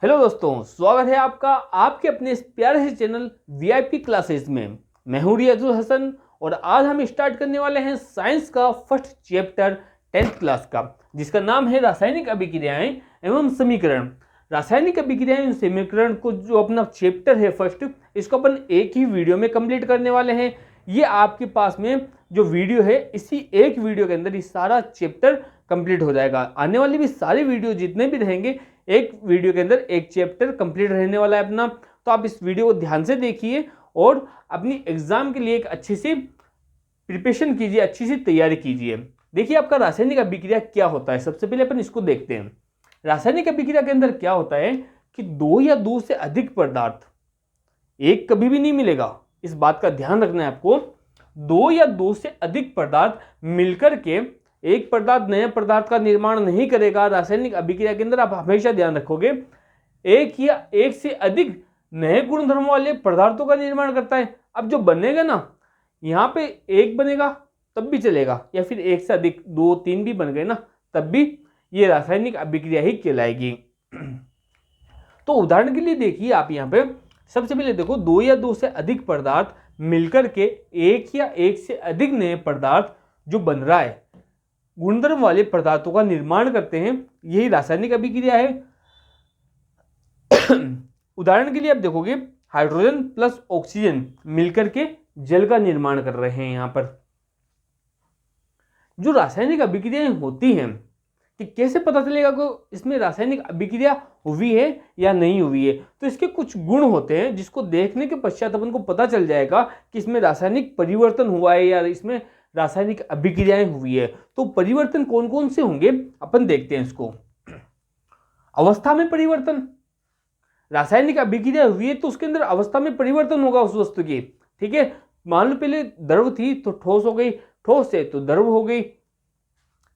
Hello दोस्तों, स्वागत है आपका आपके अपने इस प्यारे से चैनल वीआईपी क्लासेस में। मैं हूं रियाजुल हसन और आज हम स्टार्ट करने वाले हैं साइंस का फर्स्ट चैप्टर 10th क्लास का, जिसका नाम है रासायनिक अभिक्रियाएं एवं समीकरण। रासायनिक अभिक्रियाएं एवं समीकरण को जो अपना चैप्टर है फर्स्ट, इसको अपन एक ही वीडियो में कंप्लीट करने वाले हैं। ये आपके पास में जो वीडियो है, इसी एक वीडियो के अंदर ये सारा चैप्टर कंप्लीट हो जाएगा। आने वाली भी सारी वीडियो जितने भी रहेंगे, एक वीडियो के अंदर एक चैप्टर कंप्लीट रहने वाला है अपना। तो आप इस वीडियो को ध्यान से देखिए और अपनी एग्जाम के लिए एक अच्छी सी प्रिपरेशन कीजिए, अच्छी सी तैयारी कीजिए। देखिए आपका रासायनिक अभिक्रिया क्या होता है, सबसे पहले अपन इसको देखते हैं। रासायनिक अभिक्रिया के अंदर क्या होता है कि दो या दो से अधिक पदार्थ, एक कभी भी नहीं मिलेगा, इस बात का ध्यान रखना है आपको। दो या दो से अधिक पदार्थ मिलकर के एक पदार्थ नए पदार्थ का निर्माण नहीं करेगा। रासायनिक अभिक्रिया के अंदर आप हमेशा ध्यान रखोगे, एक या एक से अधिक नए गुणधर्म वाले पदार्थों का निर्माण करता है। अब जो बनेगा ना, यहाँ पे एक बनेगा तब भी चलेगा, या फिर एक से अधिक दो तीन भी बन गए ना तब भी ये रासायनिक अभिक्रिया ही कहलाएगी। तो उदाहरण के लिए देखिए आप यहाँ पे सबसे पहले देखो, दो या दो से अधिक पदार्थ मिलकर के एक या एक से अधिक नए पदार्थ जो बन रहा है, गुणधर्म वाले पदार्थों का निर्माण करते हैं, यही रासायनिक अभिक्रिया है। उदाहरण के लिए आप देखोगे, हाइड्रोजन प्लस ऑक्सीजन मिलकर के जल का निर्माण कर रहे हैं। यहां पर जो रासायनिक अभिक्रियाएं होती हैं कि कैसे पता चलेगा कि इसमें रासायनिक अभिक्रिया हुई है या नहीं हुई है, तो इसके कुछ गुण होते हैं जिसको देखने के पश्चात अपन को पता चल जाएगा कि इसमें रासायनिक परिवर्तन हुआ है या इसमें रासायनिक अभिक्रियाएं हुई है। तो परिवर्तन कौन कौन से होंगे अपन देखते हैं इसको। अवस्था में परिवर्तन, रासायनिक अभिक्रिया हुई है तो उसके अंदर अवस्था में परिवर्तन होगा उस वस्तु की। ठीक है, मान लो पहले द्रव थी तो ठोस हो गई, ठोस से तो द्रव हो गई।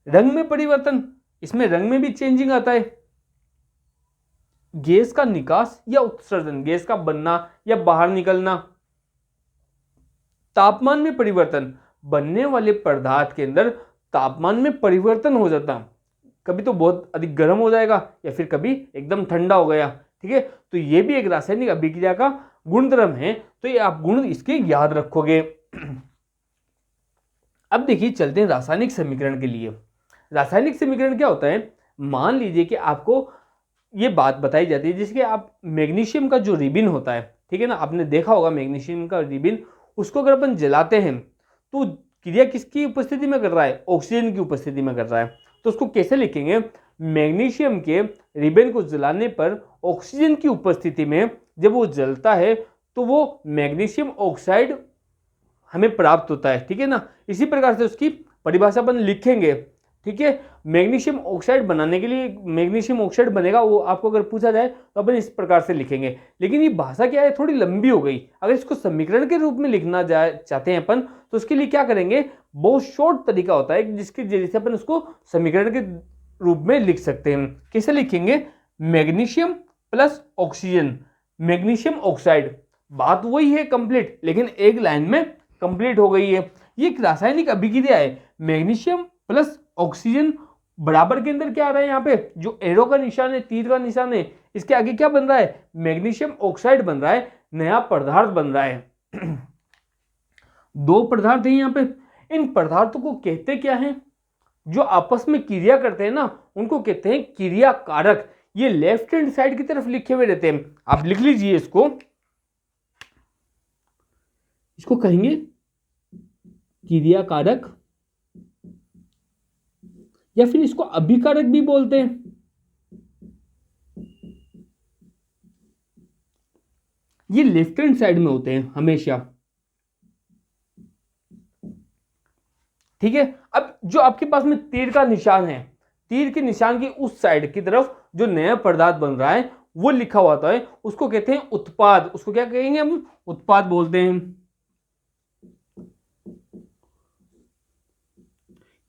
रंग में परिवर्तन, इसमें रंग में भी चेंजिंग आता है। गैस का निकास या उत्सर्जन, गैस का बनना या बाहर निकलना। तापमान में परिवर्तन, बनने वाले पदार्थ के अंदर तापमान में परिवर्तन हो जाता, कभी तो बहुत अधिक गर्म हो जाएगा या फिर कभी एकदम ठंडा हो गया। ठीक है, तो ये भी एक रासायनिक अभिक्रिया का गुणधर्म है, तो ये आप गुण इसके याद रखोगे। अब देखिए चलते हैं रासायनिक समीकरण के लिए। रासायनिक समीकरण क्या होता है, मान लीजिए कि आपको ये बात बताई जाती है, जिसके आप मैग्नीशियम का जो रिबिन होता है, ठीक है ना, आपने देखा होगा मैग्नीशियम का रिबिन, उसको अगर अपन जलाते हैं तो क्रिया किसकी उपस्थिति में कर रहा है, ऑक्सीजन की उपस्थिति में कर रहा है। तो उसको कैसे लिखेंगे, मैग्नीशियम के रिबन को जलाने पर ऑक्सीजन की उपस्थिति में जब वो जलता है तो वो मैग्नीशियम ऑक्साइड हमें प्राप्त होता है। ठीक है ना, इसी प्रकार से उसकी परिभाषा अपन लिखेंगे। ठीक है, मैग्नीशियम ऑक्साइड बनाने के लिए मैग्नीशियम ऑक्साइड बनेगा, वो आपको अगर पूछा जाए तो अपन इस प्रकार से लिखेंगे। लेकिन ये भाषा क्या है, थोड़ी लंबी हो गई। अगर इसको समीकरण के रूप में लिखना चाहते हैं अपन, तो उसके लिए क्या करेंगे, बहुत शॉर्ट तरीका होता है जिसके जरिए से अपन उसको समीकरण के रूप में लिख सकते हैं। कैसे लिखेंगे, magnesium plus oxygen, magnesium oxide, बात वही है कंप्लीट, लेकिन एक लाइन में कंप्लीट हो गई है। ये एक रासायनिक अभिक्रिया है, मैग्नीशियम प्लस ऑक्सीजन बराबर के अंदर क्या आ रहा है, यहाँ पे जो एरो का निशान है, तीर का निशान है, इसके आगे क्या बन रहा है, मैग्नीशियम ऑक्साइड बन रहा है, नया पदार्थ बन रहा है। दो पदार्थ है यहाँ पे, इन पदार्थों को कहते क्या है, जो आपस में क्रिया करते हैं ना, उनको कहते हैं क्रिया कारक। ये लेफ्ट हैंड साइड की तरफ लिखे हुए रहते हैं, आप लिख लीजिए इसको कहेंगे क्रिया कारक, या फिर इसको अभिकारक भी बोलते हैं। ये लेफ्ट हैंड साइड में होते हैं हमेशा। ठीक है, अब जो आपके पास में तीर का निशान है, तीर के निशान की उस साइड की तरफ जो नया पदार्थ बन रहा है वो लिखा हुआ होता है, उसको कहते हैं उत्पाद। उसको क्या कहेंगे हम, उत्पाद बोलते हैं।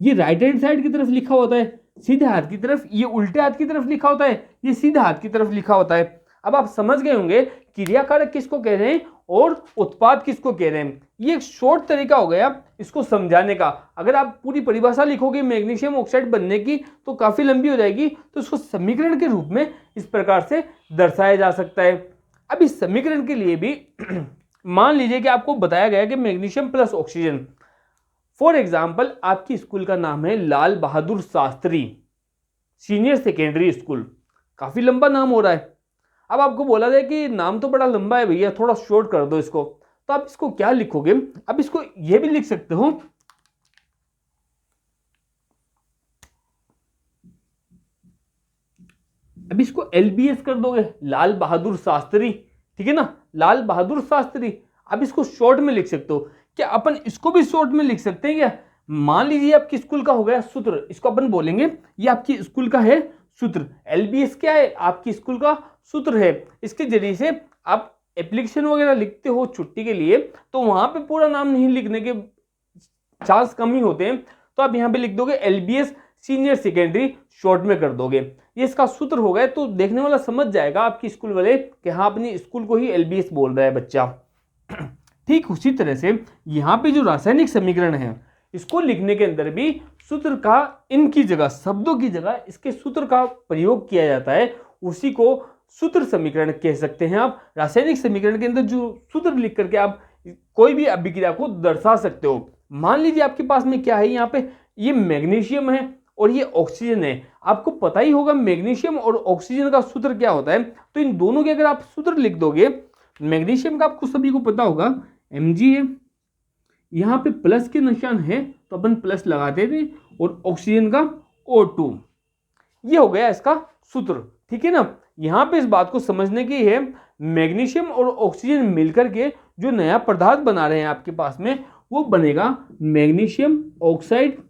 ये राइट हैंड साइड की तरफ लिखा होता है सीधे हाथ की तरफ, ये उल्टे हाथ की तरफ लिखा होता है, ये सीधे हाथ की तरफ लिखा होता है। अब आप समझ गए होंगे क्रिया कारक किसको कह रहे हैं, और उत्पाद किसको कह रहे हैं। ये एक शॉर्ट तरीका हो गया इसको समझाने का। अगर आप पूरी परिभाषा लिखोगे मैग्नीशियम ऑक्साइड बनने की तो काफी लंबी हो जाएगी, तो इसको समीकरण के रूप में इस प्रकार से दर्शाया जा सकता है। अब इस समीकरण के लिए भी मान लीजिए कि आपको बताया गया कि magnesium plus oxygen, for example आपकी स्कूल का नाम है Lal Bahadur Shastri senior secondary school, काफी लंबा नाम हो रहा है। अब आपको बोला जाए कि नाम तो बड़ा लंबा है भैया, थोड़ा शॉर्ट कर दो इसको, तो आप इसको क्या लिखोगे। अब इसको ये भी लिख सकते हो, अब इसको LBS कर दोगे, लाल बहादुर शास्त्री, ठीक है ना, लाल बहादुर शास्त्री। अब इसको शॉर्ट में लिख सकते हो। क्या अपन इसको भी शॉर्ट में लिख सकते हैं क्या। मान लीजिए आपकी स्कूल का हो गया सूत्र, इसको अपन बोलेंगे ये आपकी स्कूल का है सूत्र। LBS क्या है, आपकी स्कूल का सूत्र है। इसके जरिए से आप एप्लीकेशन वगैरह लिखते हो छुट्टी के लिए, तो वहां पे पूरा नाम नहीं लिखने के चांस कम ही होते हैं, तो आप यहाँ पे लिख दोगे LBS सीनियर सेकेंडरी, शॉर्ट में कर दोगे। ये इसका सूत्र हो गया, तो देखने वाला समझ जाएगा आपकी स्कूल वाले कि हाँ अपनी स्कूल को ही LBS बोल रहा है बच्चा। ठीक उसी तरह से यहाँ पे जो रासायनिक समीकरण है इसको लिखने के अंदर भी सूत्र का इनकी जगह, शब्दों की जगह इसके सूत्र का प्रयोग किया जाता है, उसी को सूत्र समीकरण कह सकते हैं। आप रासायनिक समीकरण के अंदर जो सूत्र लिख करके आप कोई भी अभिक्रिया को दर्शा सकते हो। मान लीजिए आपके पास में क्या है, यहाँ पे ये मैग्नीशियम है और ये ऑक्सीजन है। आपको पता ही होगा मैग्नीशियम और ऑक्सीजन का सूत्र क्या होता है, तो इन दोनों के अगर आप सूत्र लिख दोगे, मैग्नीशियम का आपको सभी को पता होगा Mg है, यहाँ पे प्लस के निशान है तो अपन प्लस लगाते थे, और ऑक्सीजन का O2, ये हो गया इसका सूत्र, ठीक है ना। यहाँ पे इस बात को समझने की है, मैग्नीशियम और ऑक्सीजन मिलकर के जो नया पदार्थ बना रहे हैं आपके पास में, वो बनेगा मैग्नीशियम ऑक्साइड।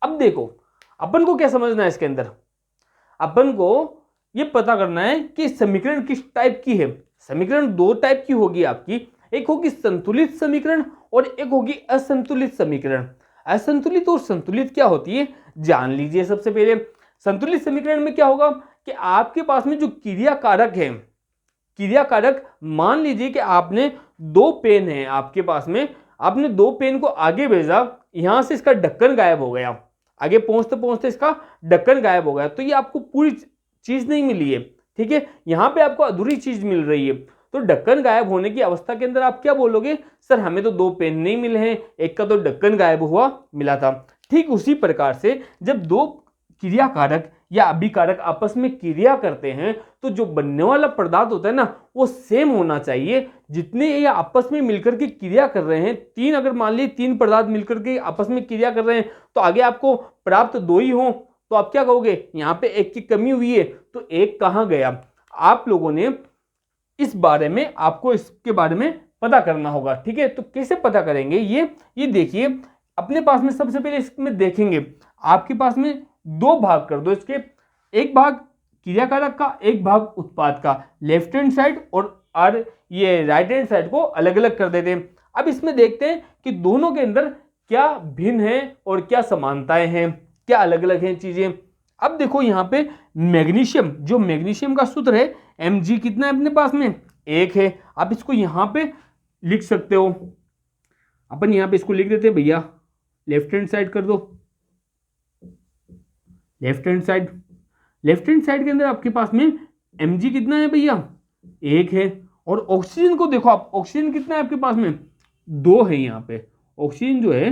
अब देखो अपन को क्या समझना है इसके अंदर, अपन को ये पता करना है कि समीकरण किस टाइप की है। समीकरण दो टाइप की होगी आपकी, एक होगी संतुलित समीकरण और एक होगी असंतुलित समीकरण। असंतुलित और संतुलित क्या होती है जान लीजिए। सबसे पहले संतुलित समीकरण में क्या होगा कि आपके पास में जो क्रिया कारक है, क्रिया कारक, मान लीजिए कि आपने दो पेन है आपके पास में, आपने दो पेन को आगे भेजा, यहां से इसका ढक्कन गायब हो गया, आगे पहुंचते पहुंचते इसका ढक्कन गायब हो गया, तो ये आपको पूरी चीज नहीं मिली है, ठीक है, यहां पे आपको अधूरी चीज मिल रही है। तो ढक्कन गायब होने की अवस्था के अंदर आप क्या बोलोगे, सर हमें तो दो पेन नहीं मिले हैं, एक का तो ढक्कन गायब हुआ मिला था। ठीक उसी प्रकार से जब दो क्रिया कारक या अभिकारक आपस में क्रिया करते हैं, तो जो बनने वाला पदार्थ होता है ना, वो सेम होना चाहिए। जितने ये आपस में मिलकर के क्रिया कर रहे हैं, तीन, अगर मान लीजिए तीन पदार्थ मिलकर के आपस में क्रिया कर रहे हैं, तो आगे आपको प्राप्त दो ही हो, तो आप क्या कहोगे, यहाँ पे एक की कमी हुई है, तो एक कहाँ गया। आप लोगों ने इस बारे में, आपको इसके बारे में पता करना होगा, ठीक है। तो कैसे पता करेंगे, ये देखिए अपने पास में सबसे पहले इसमें देखेंगे, आपके पास में दो भाग कर दो इसके, एक भाग क्रिया कारक का, एक भाग उत्पाद का, लेफ्ट हैंड साइड और ये राइट हैंड साइड को अलग अलग कर देते हैं। अब इसमें देखते हैं कि दोनों के अंदर क्या भिन्न है और क्या समानताएं हैं, क्या अलग अलग हैं चीजें। अब देखो यहाँ पे मैग्नीशियम, जो मैग्नीशियम का सूत्र है Mg कितना है अपने पास में, एक है। आप इसको यहाँ पे लिख सकते हो, अपन यहाँ पे इसको लिख देते हैं भैया, लेफ्ट हैंड साइड कर दो, left hand side, left hand side के अंदर आपके पास में Mg कितना है भैया, एक है। और ऑक्सीजन को देखो आप, ऑक्सीजन कितना है आपके पास में, दो है। यहाँ पे ऑक्सीजन जो है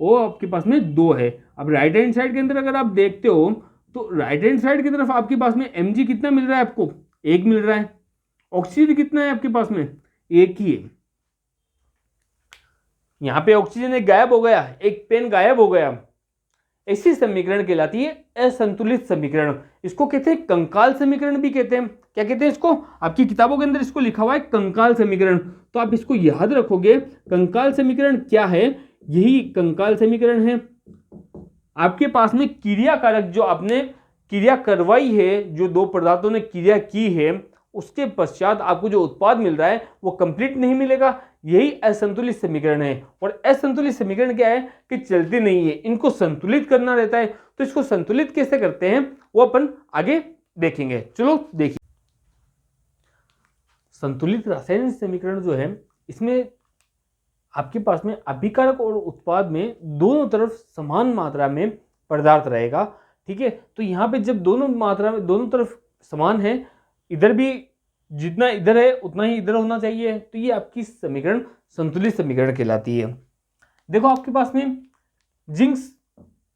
वो आपके पास में दो है। अब राइट हैंड साइड के अंदर अगर आप देखते हो, तो राइट हैंड साइड की तरफ आपके पास में Mg कितना मिल रहा है आपको, एक मिल रहा है। ऑक्सीजन कितना है आपके पास में, एक ही है। यहां पे ऑक्सीजन एक गायब हो गया, एक पेन गायब हो गया। ऐसी समीकरण कहलाती है असंतुलित समीकरण। इसको कहते हैं कंकाल समीकरण भी कहते हैं। क्या कहते हैं इसको, आपकी किताबों के अंदर इसको लिखा हुआ है कंकाल समीकरण। तो आप इसको याद रखोगे, कंकाल समीकरण क्या है, यही कंकाल समीकरण है। आपके पास में क्रिया कारक जो आपने क्रिया करवाई है, जो दो पदार्थों ने क्रिया की है, उसके पश्चात आपको जो उत्पाद मिल रहा है वो कंप्लीट नहीं मिलेगा, यही असंतुलित समीकरण है। और असंतुलित समीकरण क्या है कि चलती नहीं है, इनको संतुलित करना रहता है। तो इसको संतुलित कैसे करते हैं वो अपन आगे देखेंगे। चलो देखिए, संतुलित रासायनिक समीकरण जो है इसमें आपके पास में अभिकारक और उत्पाद में दोनों तरफ समान मात्रा में पदार्थ रहेगा। ठीक है, तो यहाँ पे जब दोनों मात्रा में दोनों तरफ समान है, इधर भी जितना इधर है उतना ही इधर होना चाहिए, तो ये आपकी समीकरण संतुलित समीकरण कहलाती है। देखो आपके पास में जिंक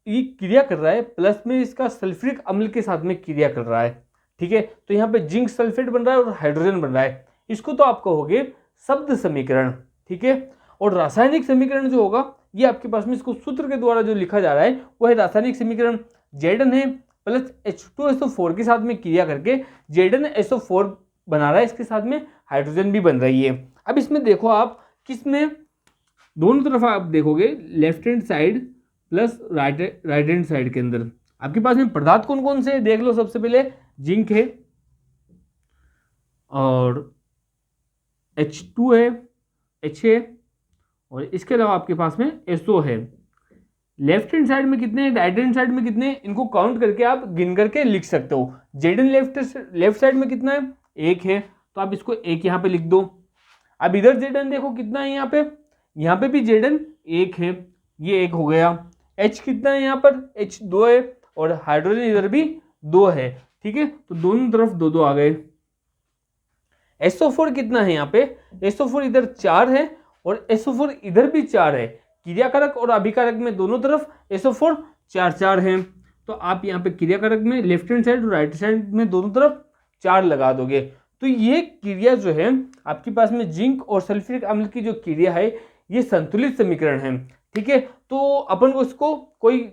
ये क्रिया कर रहा है, प्लस में इसका सल्फ्यूरिक अम्ल के साथ में क्रिया कर रहा है। ठीक है, तो यहाँ पे जिंक सल्फेट बन रहा है और हाइड्रोजन बन रहा है, इसको तो आप कहोगे शब्द समीकरण। ठीक है, और रासायनिक समीकरण जो होगा ये आपके पास में इसको सूत्र के द्वारा जो लिखा जा रहा है वो है रासायनिक समीकरण Zn प्लस H2SO4 के साथ में क्रिया करके Zn-SO4 बना रहा है, इसके साथ में हाइड्रोजन भी बन रही है। अब इसमें देखो आप किसमें दोनों तरफ आप देखोगे left hand side plus right hand side के अंदर आपके पास में पदार्थ कौन कौन से देख लो। सबसे पहले जिंक है और H2 है, H है और इसके अलावा आपके पास में SO है। लेफ्ट हैंड साइड में कितने, राइट हैंड साइड में कितने, इनको काउंट करके आप गिन करके लिख सकते हो। Zn लेफ्ट साइड में कितना है, 1 है, तो आप इसको 1 यहाँ पे लिख दो। अब इधर Zn देखो कितना है, यहाँ पे भी Zn 1 है, ये 1 हो गया। H कितना है यहाँ पर, H 2 है और हाइड्रोजन इधर भी 2 है। ठीक है, तो दोनों तरफ 2-2 आ गए। SO4 कितना है यहाँ पे, SO4 इधर 4 है और SO4 इधर भी 4 है। क्रियाकारक और अभिकारक में दोनों तरफ SO4 4-4 है, तो आप यहाँ पे क्रियाकारक में लेफ्ट हैंड साइड और राइट साइड में दोनों तरफ 4 लगा दोगे। तो ये क्रिया जो है आपके पास में जिंक और सल्फ्यूरिक अम्ल की जो क्रिया है ये संतुलित समीकरण है। ठीक है, तो अपन को इसको कोई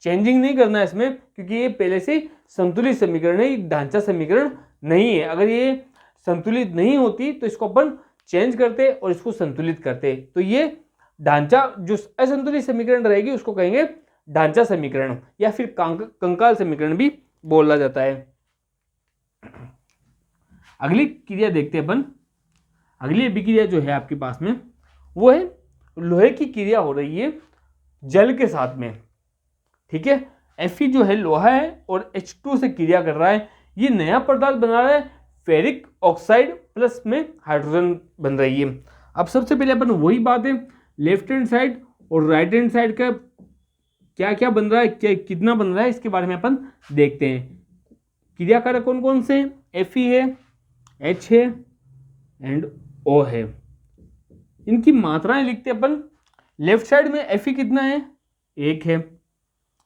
चेंजिंग नहीं करना है इसमें, क्योंकि ये पहले से संतुलित समीकरण है, ये ढांचा समीकरण नहीं है। अगर ये संतुलित नहीं होती तो इसको अपन चेंज करते और इसको संतुलित करते, तो ये ढांचा जो असंतुलित समीकरण रहेगी उसको कहेंगे ढांचा समीकरण या फिर कंकाल समीकरण भी बोला जाता है। अगली क्रिया देखते हैं अपन। अगली अभिक्रिया जो है आपके पास में वो है लोहे की क्रिया हो रही है जल के साथ में। ठीक है, Fe जो है लोहा है और H2 से क्रिया कर रहा है, ये नया पदार्थ बना रहा है, फेरिक ऑक्साइड प्लस में हाइड्रोजन बन रही है। अब सबसे पहले अपन वही बात है, लेफ्ट हैंड साइड और राइट हैंड साइड का क्या क्या बन रहा है, क्या कितना बन रहा है, इसके बारे में अपन देखते हैं। क्रियाकारक कौन कौन से, Fe है, H है एंड O है। इनकी मात्राएं लिखते अपन। लेफ्ट साइड में Fe कितना है, 1 है,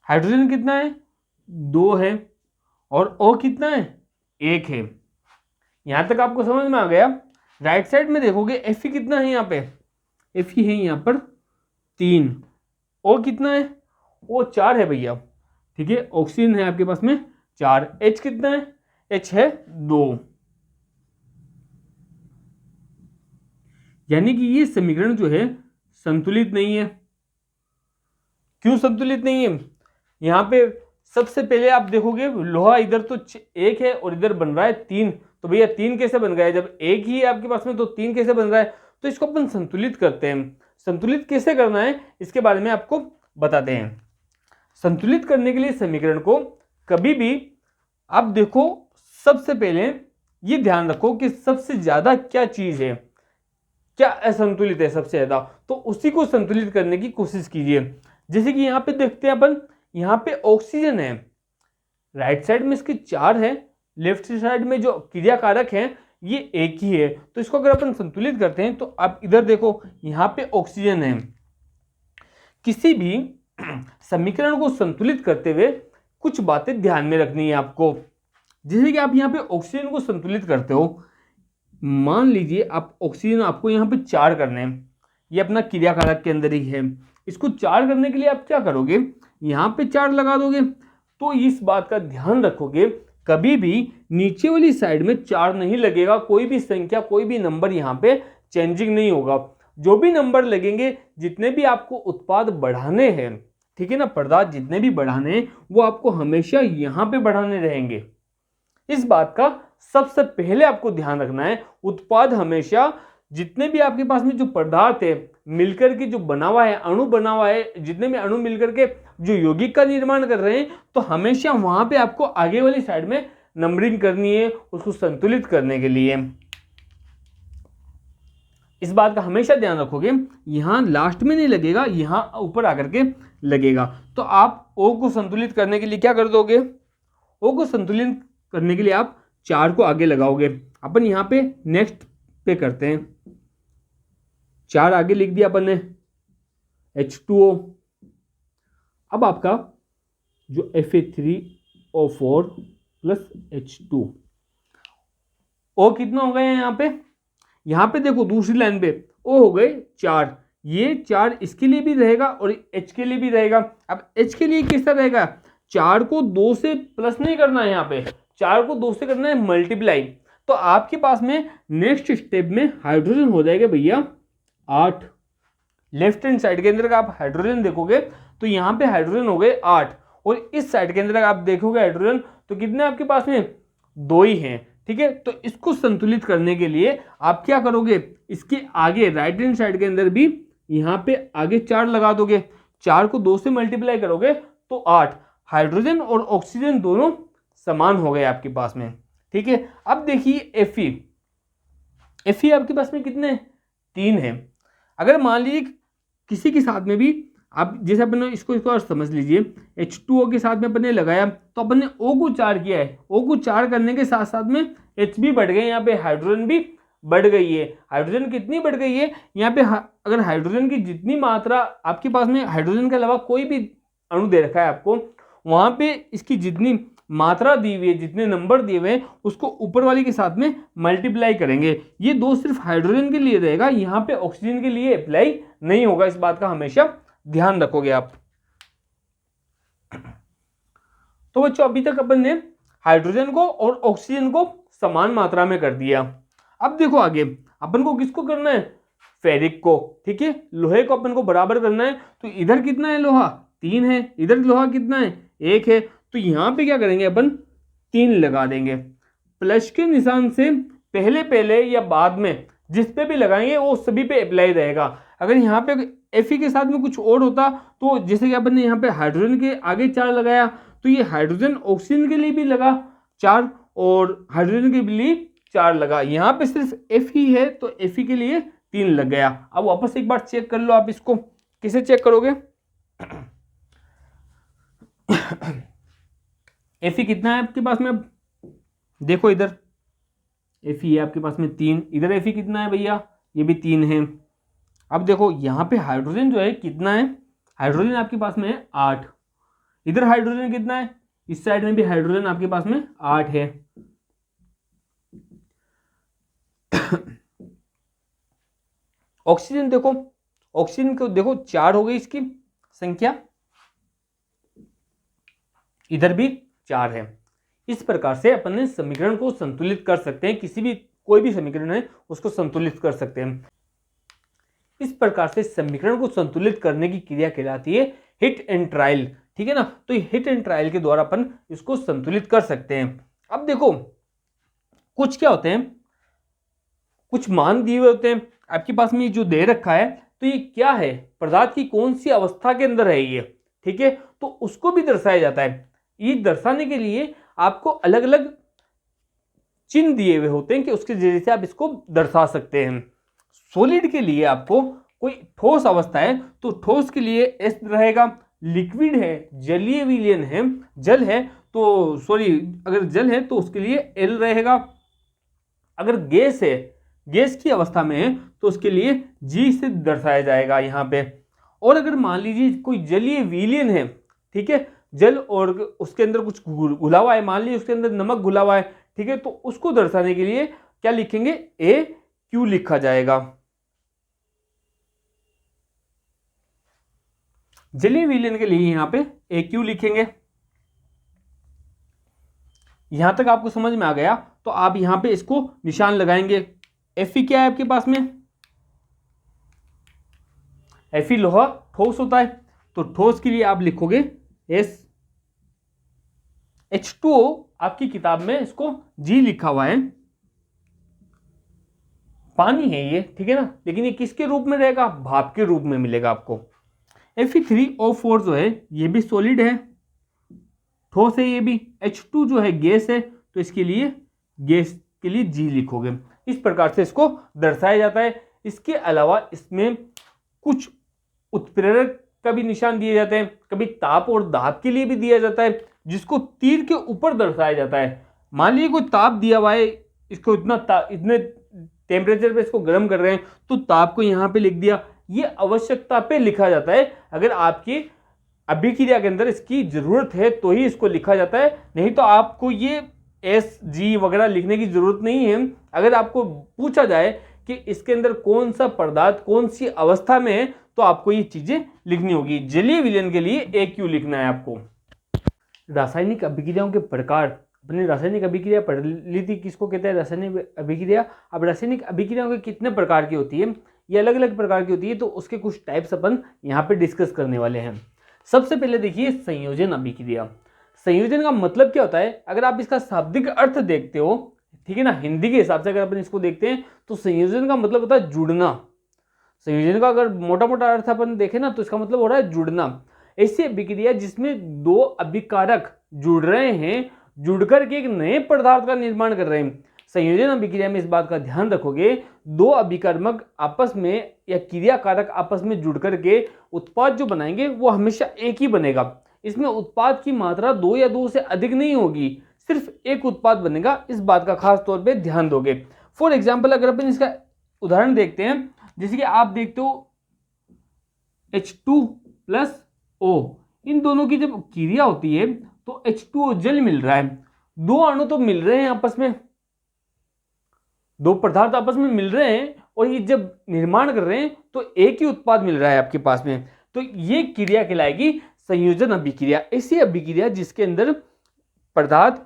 हाइड्रोजन कितना है, 2 है और O कितना है, 1 है। यहां तक आपको समझ में आ गया। राइट साइड में देखोगे Fe कितना है, यहाँ पे Fe है यहाँ पर 3, O कितना है, O 4 है भैया। ठीक है, ऑक्सीजन है आपके पास में 4, H कितना है, H है 2। यानी कि ये समीकरण जो है संतुलित नहीं है। क्यों संतुलित नहीं है, यहाँ पे सबसे पहले आप देखोगे लोहा इधर तो 1 है और इधर बन रहा है 3, तो भैया 3 कैसे बन गया, जब 1 ही है आपके पास में तो 3 कैसे बन रहा है। तो इसको अपन संतुलित करते हैं। संतुलित कैसे करना है इसके बारे में आपको बताते हैं। संतुलित करने के लिए समीकरण को कभी भी आप देखो, सबसे पहले ये ध्यान रखो कि सबसे ज्यादा क्या चीज है, क्या असंतुलित है सबसे ज्यादा, तो उसी को संतुलित करने की कोशिश कीजिए। जैसे कि यहाँ पे देखते हैं अपन, यहाँ पे ऑक्सीजन है, राइट साइड में इसके 4 है, लेफ्ट साइड में जो क्रियाकारक है ये 1 ही है, तो इसको अगर अपन संतुलित करते हैं तो आप इधर देखो यहाँ पे ऑक्सीजन है। किसी भी समीकरण को संतुलित करते हुए कुछ बातें ध्यान में रखनी है आपको। जैसे कि आप यहाँ पे ऑक्सीजन को संतुलित करते हो, मान लीजिए आप ऑक्सीजन आपको यहाँ पे 4 करने हैं, ये अपना क्रियाकारक के अंदर ही है। इसको 4 करने के लिए आप क्या करोगे, यहाँ पे 4 लगा दोगे। तो इस बात का ध्यान रखोगे कभी भी नीचे वाली साइड में 4 नहीं लगेगा, कोई भी संख्या कोई भी नंबर यहाँ पे चेंजिंग नहीं होगा। जो भी नंबर लगेंगे, जितने भी आपको उत्पाद बढ़ाने हैं, ठीक है ना, पदार्थ जितने भी बढ़ाने हैं वो आपको हमेशा यहाँ पे बढ़ाने रहेंगे। इस बात का सबसे पहले आपको ध्यान रखना है। उत्पाद हमेशा जितने भी आपके पास में जो पदार्थ है मिलकर के जो बना हुआ है, अणु बना हुआ है, जितने भी अणु मिलकर के जो यौगिक का निर्माण कर रहे हैं, तो हमेशा वहां पे आपको आगे वाली साइड में नंबरिंग करनी है उसको संतुलित करने के लिए। इस बात का हमेशा ध्यान रखोगे, यहाँ लास्ट में नहीं लगेगा, यहाँ ऊपर आकर के लगेगा। तो आप O को संतुलित करने के लिए क्या कर दोगे, O को संतुलित करने के लिए आप 4 को आगे लगाओगे। अपन यहाँ पे नेक्स्ट पे करते हैं, 4 आगे लिख दिया अपन ने, H2O। अब आपका जो Fe3O4 प्लस H2, O कितना हो गया यहाँ पे देखो दूसरी लाइन पे O हो गए 4, ये 4 इसके लिए भी रहेगा और H के लिए भी रहेगा। अब H के लिए किस तरह रहेगा, 4 को 2 से प्लस नहीं करना है, यहाँ पे 4 को 2 से करना है मल्टीप्लाई। तो आपके पास में नेक्स्ट स्टेप में हाइड्रोजन हो जाएगा भैया 8। लेफ्ट हैंड साइड के अंदर का आप हाइड्रोजन देखोगे तो यहाँ पे हाइड्रोजन हो गए 8, और इस साइड के अंदर आप देखोगे हाइड्रोजन तो कितने आपके पास में 2 ही हैं। ठीक है, तो इसको संतुलित करने के लिए आप क्या करोगे, इसके आगे राइट हैंड साइड के अंदर भी यहाँ पे आगे 4 लगा दोगे, 4 को 2 से मल्टीप्लाई करोगे तो 8। हाइड्रोजन और ऑक्सीजन दोनों समान हो गए आपके पास में। ठीक है, अब देखिए Fe आपके पास में कितने, 3 है। अगर मान लीजिए किसी के साथ में भी आप, जैसे अपन ने इसको और समझ लीजिए, H2O के साथ में अपन ने लगाया तो अपन ने O को 4 किया है, O को 4 करने के साथ साथ में H भी बढ़ गए, यहाँ पे हाइड्रोजन भी बढ़ गई है। हाइड्रोजन कितनी बढ़ गई है यहाँ पे, अगर हाइड्रोजन की जितनी मात्रा आपके पास में हाइड्रोजन के अलावा कोई भी अणु दे रखा है आपको, वहाँ पे इसकी जितनी मात्रा दी हुई है, जितने नंबर दिए हुए हैं, उसको ऊपर वाले के साथ में मल्टीप्लाई करेंगे। ये 2 सिर्फ हाइड्रोजन के लिए रहेगा, यहाँ पे ऑक्सीजन के लिए अप्लाई नहीं होगा। इस बात का हमेशा ध्यान रखोगे आप। तो बच्चों अभी तक अपन ने हाइड्रोजन को और ऑक्सीजन को समान मात्रा में कर दिया। अब देखो आगे अपन को किसको करना है, फेरिक को। ठीक है, लोहे को अपन को बराबर करना है। तो इधर कितना है लोहा, 3 है, इधर लोहा कितना है, 1 है। तो यहाँ पे क्या करेंगे अपन, 3 लगा देंगे। प्लस के निशान से पहले या बाद में जिस पे भी लगाएंगे वो सभी पे अप्लाई रहेगा। अगर यहाँ पे Fe के साथ में कुछ और होता, तो जैसे कि अपन ने यहाँ पे हाइड्रोजन के आगे 4 लगाया, तो ये हाइड्रोजन ऑक्सीजन के लिए भी लगा 4 और हाइड्रोजन के लिए 4 लगा। यहाँ पे सिर्फ Fe है तो Fe के लिए 3 लग गया। अब वापस एक बार चेक कर लो आप, इसको किसे चेक करोगे, Fe कितना है आपके पास में, अब देखो इधर Fe है आपके पास में 3, इधर Fe कितना है भैया, ये भी 3 है। अब देखो यहाँ पे हाइड्रोजन जो है कितना है, हाइड्रोजन आपके पास में है 8, इधर हाइड्रोजन कितना है, इस साइड में भी हाइड्रोजन आपके पास में 8 है। ऑक्सीजन देखो, ऑक्सीजन को देखो 4 हो गई इसकी संख्या, इधर भी 4 है। इस प्रकार से अपन ने समीकरण को संतुलित कर सकते हैं, किसी भी कोई भी समीकरण है उसको संतुलित कर सकते हैं। इस प्रकार से समीकरण को संतुलित करने की क्रिया कहलाती है हिट एंड ट्रायल। ठीक है ना, तो हिट एंड ट्रायल के द्वारा अपन इसको संतुलित कर सकते हैं। अब देखो कुछ क्या होते हैं, कुछ मान दिए हुए होते हैं आपके पास में, जो दे रखा है तो ये क्या है, पदार्थ की कौन सी अवस्था के अंदर है ये। ठीक है, तो उसको भी दर्शाया जाता है। ये दर्शाने के लिए आपको अलग अलग चिन्ह दिए हुए होते हैं कि उसके जरिए से आप इसको दर्शा सकते हैं। सॉलिड के लिए आपको कोई ठोस अवस्था है तो ठोस के लिए एस रहेगा, लिक्विड है, जलीय विलयन है, जल है तो सॉरी अगर जल है तो उसके लिए एल रहेगा। अगर गैस है, गैस की अवस्था में है तो उसके लिए जी से दर्शाया जाएगा यहाँ पे। और अगर मान लीजिए कोई जलीय विलयन है, ठीक है, जल और उसके अंदर कुछ घुला हुआ है, मान लीजिए उसके अंदर नमक घुला हुआ है, ठीक है, तो उसको दर्शाने के लिए क्या लिखेंगे, ए क्यू लिखा जाएगा। जलीय विलयन के लिए यहां पे ए क्यू लिखेंगे। यहां तक आपको समझ में आ गया तो आप यहां पे इसको निशान लगाएंगे। Fe क्या है आपके पास में, Fe लोहा ठोस होता है तो ठोस के लिए आप लिखोगे एस। H2O आपकी किताब में इसको G लिखा हुआ है, पानी है ये, ठीक है ना, लेकिन ये किसके रूप में रहेगा, भाप के रूप में मिलेगा आपको। Fe3O4 जो है ये भी सॉलिड है, ठोस है ये भी। H2 जो है गैस है तो इसके लिए गैस के लिए G लिखोगे। इस प्रकार से इसको दर्शाया जाता है। इसके अलावा इसमें कुछ उत्प्रेरक का भी निशान दिए जाते हैं, कभी ताप और दाब के लिए भी दिया जाता है, जिसको तीर के ऊपर दर्शाया जाता है। मान लीजिए कोई ताप दिया हुआ है, इसको इतने टेम्परेचर पे इसको गर्म कर रहे हैं, तो ताप को यहाँ पे लिख दिया। ये आवश्यकता पे लिखा जाता है। अगर आपकी अभिक्रिया के अंदर इसकी जरूरत है तो ही इसको लिखा जाता है, नहीं तो आपको ये SG वगैरह लिखने की जरूरत नहीं है। अगर आपको पूछा जाए कि इसके अंदर कौन सा पदार्थ कौन सी अवस्था में है, तो आपको ये चीजें लिखनी होगी। जलीय विलयन के लिए AQ लिखना है आपको। रासायनिक अभिक्रियाओं के प्रकार, अपनी रासायनिक अभिक्रिया पढ़ ली थी, किसको कहते हैं रासायनिक अभिक्रिया। अब रासायनिक अभिक्रियाओं के कितने प्रकार की होती है, ये अलग अलग प्रकार की होती है, तो उसके कुछ टाइप्स अपन यहाँ पे डिस्कस करने वाले हैं। सबसे पहले देखिए संयोजन अभिक्रिया। संयोजन का मतलब क्या होता है, अगर आप इसका शाब्दिक अर्थ देखते हो, ठीक है ना, हिंदी के हिसाब से अगर अपन इसको देखते हैं तो संयोजन का मतलब होता है जुड़ना। संयोजन का अगर मोटा मोटा अर्थ अपन देखें ना, तो इसका मतलब हो रहा है जुड़ना। ऐसी अभिक्रिया जिसमें दो अभिकारक जुड़ रहे हैं, जुड़कर के एक नए पदार्थ का निर्माण कर रहे हैं। संयोजन अभिक्रिया में इस बात का ध्यान रखोगे, दो अभिकर्मक आपस में या क्रियाकारक आपस में जुड़ करके उत्पाद जो बनाएंगे वो हमेशा एक ही बनेगा। इसमें उत्पाद की मात्रा दो या दो से अधिक नहीं होगी, सिर्फ एक उत्पाद बनेगा। इस बात का खास तौर पे ध्यान दोगे। फॉर एग्जाम्पल अगर अपन इसका उदाहरण देखते हैं, जैसे कि आप देखते हो H2+O, इन दोनों की जब क्रिया होती है तो H2O जल मिल रहा है, दो अणु तो मिल रहे हैं आपस में, दो पदार्थ आपस में मिल रहे हैं और ये जब निर्माण कर रहे हैं तो एक ही उत्पाद मिल रहा है आपके पास में, तो ये क्रिया कहलाएगी संयोजन अभिक्रिया। ऐसी अभिक्रिया जिसके अंदर पदार्थ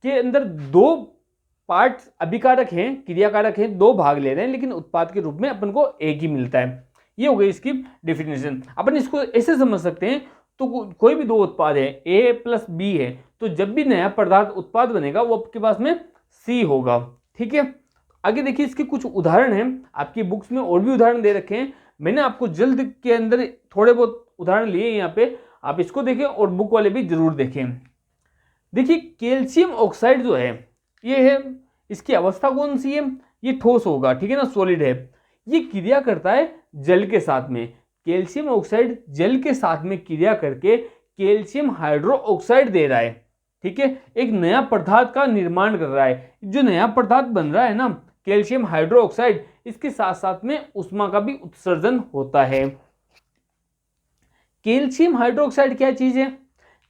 के अंदर दो पार्ट अभिकारक हैं, क्रियाकारक हैं, दो भाग ले रहे हैं, लेकिन उत्पाद के रूप में अपन को एक ही मिलता है। ये हो गई इसकी डेफिनेशन। अपन इसको ऐसे समझ सकते हैं, तो कोई भी दो उत्पाद है A+B है, तो जब भी नया पदार्थ उत्पाद बनेगा वो आपके पास में C होगा। ठीक है, आगे देखिए इसके कुछ उदाहरण हैं, आपकी बुक्स में और भी उदाहरण दे रखे हैं। मैंने आपको जल्द के अंदर थोड़े बहुत उदाहरण लिए यहाँ पे, आप इसको देखें और बुक वाले भी जरूर देखें। देखिए कैल्शियम ऑक्साइड जो है ये है, इसकी अवस्था कौन सी है, ये ठोस होगा, ठीक है ना, सॉलिड है। ये क्रिया करता है जल के साथ में। कैल्शियम ऑक्साइड जल के साथ में क्रिया करके कैल्शियम हाइड्रोक्साइड दे रहा है, ठीक है, एक नया पदार्थ का निर्माण कर रहा है। जो नया पदार्थ बन रहा है ना, कैल्शियम हाइड्रोक्साइड, इसके साथ साथ में उष्मा का भी उत्सर्जन होता है। कैल्शियम हाइड्रोक्साइड क्या चीज है,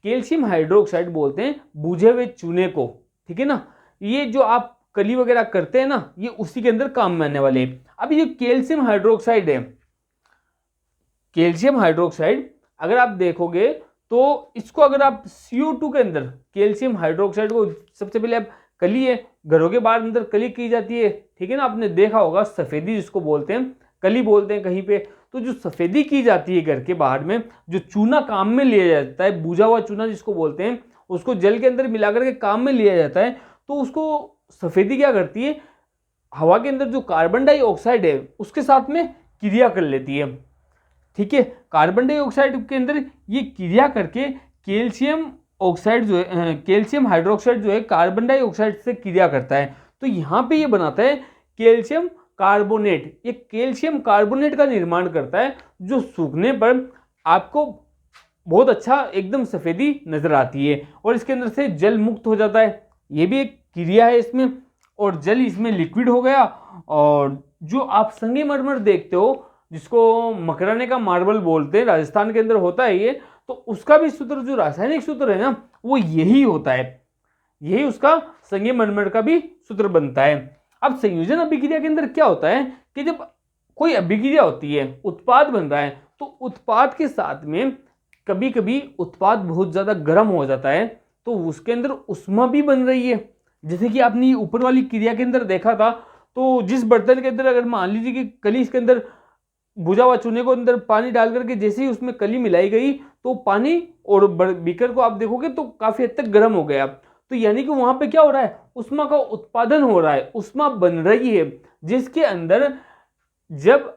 कैल्शियम हाइड्रोक्साइड बोलते हैं बुझे हुए चूने को, ठीक है ना। ये जो आप कली वगैरह करते हैं ना, ये उसी के अंदर काम में आने वाले हैं। अब ये कैल्शियम हाइड्रोक्साइड है, कैल्शियम हाइड्रोक्साइड अगर आप देखोगे तो इसको अगर आप CO2 के अंदर कैल्शियम हाइड्रोक्साइड को, सबसे पहले आप कली है, घरों के बाहर अंदर कली की जाती है, ठीक है ना, आपने देखा होगा, सफेदी जिसको बोलते हैं, कली बोलते हैं कहीं पे, तो जो सफेदी की जाती है घर के बाहर में, जो चूना काम में लिया जाता है, बुझा हुआ चूना जिसको बोलते हैं, उसको जल के अंदर मिलाकर के काम में लिया जाता है, तो उसको सफेदी क्या करती है, हवा के अंदर जो कार्बन डाइऑक्साइड है उसके साथ में क्रिया कर लेती है, ठीक है। कार्बन डाइऑक्साइड के अंदर ये क्रिया करके कैल्शियम ऑक्साइड जो है, कैल्शियम हाइड्रोक्साइड जो है कार्बन डाइऑक्साइड से क्रिया करता है, तो यहाँ पे ये बनाता है कैल्शियम कार्बोनेट। ये कैल्शियम कार्बोनेट का निर्माण करता है, जो सूखने पर आपको बहुत अच्छा एकदम सफेदी नजर आती है और इसके अंदर से जल मुक्त हो जाता है। ये भी एक क्रिया है इसमें, और जल इसमें लिक्विड हो गया। और जो आप संगमरमर देखते हो, जिसको मकराने का मार्बल बोलते हैं, राजस्थान के अंदर होता है ये, तो उसका भी सूत्र, जो रासायनिक सूत्र है ना, वो यही होता है, यही उसका संगमरमर का भी सूत्र बनता है। अब संयोजन अभिक्रिया के अंदर क्या होता है कि जब कोई अभिक्रिया होती है, उत्पाद बन रहा है, तो उत्पाद के साथ में कभी कभी उत्पाद बहुत ज्यादा गर्म हो जाता है, तो उसके अंदर उष्मा भी बन रही है। जैसे कि आपने ऊपर वाली क्रिया के अंदर देखा था, तो जिस बर्तन के अंदर अगर मान लीजिए कि कली, इसके अंदर बुझा हुआ चूने को अंदर पानी डाल करके जैसे ही उसमें कली मिलाई गई, तो पानी और बीकर को आप देखोगे तो काफी हद तक गर्म हो गया। तो यानी कि वहां पे क्या हो रहा है, उष्मा का उत्पादन हो रहा है, उष्मा बन रही है, जिसके अंदर जब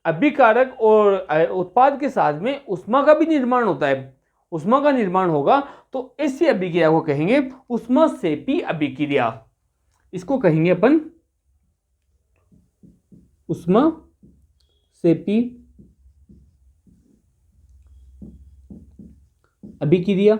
अभिकारक और उत्पाद के साथ में उष्मा का भी निर्माण होता है, उष्मा का निर्माण होगा, तो ऐसी अभिक्रिया को कहेंगे उष्माक्षेपी अभिक्रिया। इसको कहेंगे अपन उष्मा सेपी अभिक्रिया।